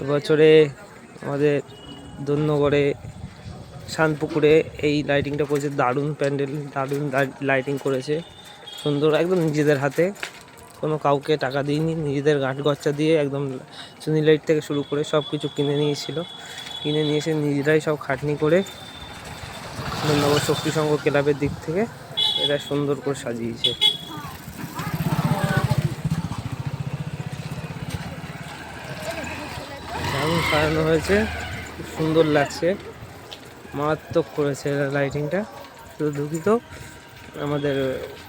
এবছরে আমাদের ধন্যগড়ে শানপুকুরে এই লাইটিংটা করেছে, দারুণ প্যান্ডেল, দারুণ লাইটিং করেছে, সুন্দর একদম নিজেদের হাতে, কোনো কাউকে টাকা দিইনি, নিজেদের গাঁট গচ্চা দিয়ে একদম চুনি লাইট থেকে শুরু করে সব কিছু কিনে নিয়ে এসে নিজেরাই সব খাটনি করে ধন্যগড় শক্তি সংঘ ক্লাবের দিক থেকে এটা সুন্দর করে সাজিয়েছে। দারুণ সাজানো হয়েছে, খুব সুন্দর লাগছে, মারাত্মক করেছে লাইটিংটা। শুধু দুঃখিত আমাদের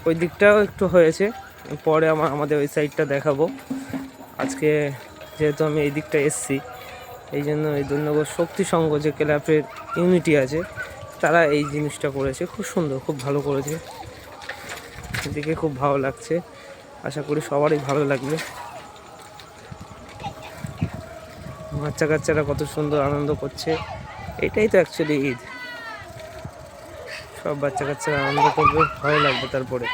ওই দিকটাও একটু হয়েছে, পরে আমাদের ওই সাইডটা দেখাবো। আজকে যেহেতু আমি এই দিকটা এসছি, এই জন্য এই ধন্যগড় শক্তি সংঘ যে ক্লাবের ইউনিটি আছে তারা এই জিনিসটা করেছে, খুব সুন্দর, খুব ভালো করেছে, এদিকে খুব ভালো লাগছে, আশা করি সবারই ভালো লাগবে। বাচ্চা কাচ্চারা কত সুন্দর আনন্দ করছে, এটাই তো অ্যাকচুয়ালি ঈদ, সব বাচ্চা কাচ্চারা আনন্দ করবে, ভালো লাগবে। তারপরে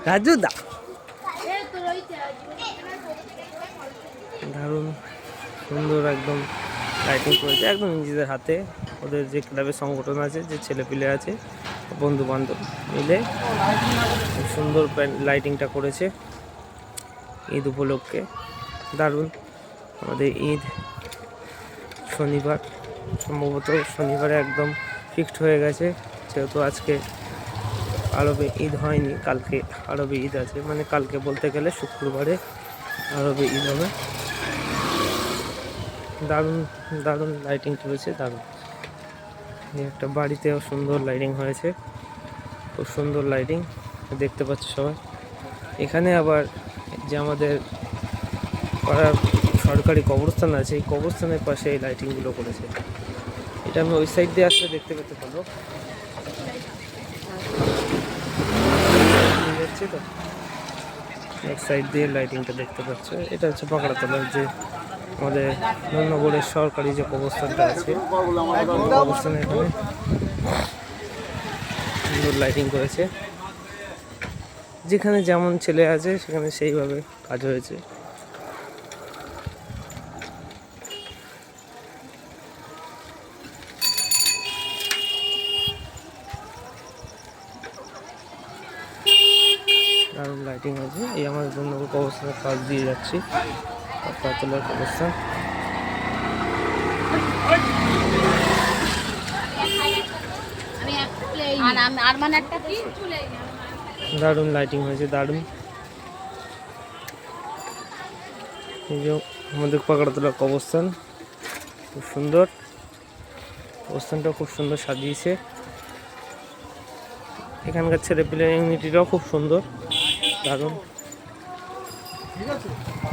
রাজু দা দারুণ সুন্দর একদম লাইটিং করেছে, একদম নিজেদের হাতে, ওদের যে ক্লাবের সংগঠন আছে, যে ছেলেপিলে আছে, বন্ধু বান্ধব মিলে খুব সুন্দর লাইটিংটা করেছে ঈদ উপলক্ষে। দারুণ। আমাদের ঈদ শনিবার, সম্ভবত শনিবারে একদম ফিক্সড হয়ে গেছে, যেহেতু আজকে আরবে ঈদ হয়নি, কালকে আরবে ঈদ আছে, মানে কালকে বলতে গেলে শুক্রবারে আরবে ঈদ হবে। দারুণ দারুণ লাইটিং করেছে, দারুণ। একটা বাড়িতেও সুন্দর লাইটিং হয়েছে, খুব সুন্দর লাইটিং দেখতে পাচ্ছ সবাই। এখানে আবার যে আমাদের পাড়ার সরকারি কবরস্থান আছে, এই কবরস্থানের পাশে এই লাইটিংগুলো করেছে। এটা আমি ওই সাইড দিয়ে আসলে দেখতে পেতে পারবো, যাচ্ছে তো এক সাইড দিয়ে লাইটিংটা দেখতে পাচ্ছ। এটা হচ্ছে পাকড়াতলার যে আমাদের ধন্যগড়ের সরকারি যে কবরস্থানটা আছে, কবরস্থানে এখানে সুন্দর লাইটিং করেছে, যেখানে যেমন ছেলে আছে সেখানে সেইভাবে কাজ হয়েছে। দারুণ লাইটিং আছে। এই আমাদের ধন্যগড় কবরস্থানের পাশ দিয়ে যাচ্ছি, পাকড়াতলার কবরস্থান। দারুণ লাইটিং হয়েছে, দারুণ। এই যে আমাদের পাকড়াতলার কবরস্থান, খুব সুন্দর, কবরস্থানটাও খুব সুন্দর সাজিয়েছে। এখানকার ছেলেপিলের ইউনিটিটাও খুব সুন্দর, দারুণ।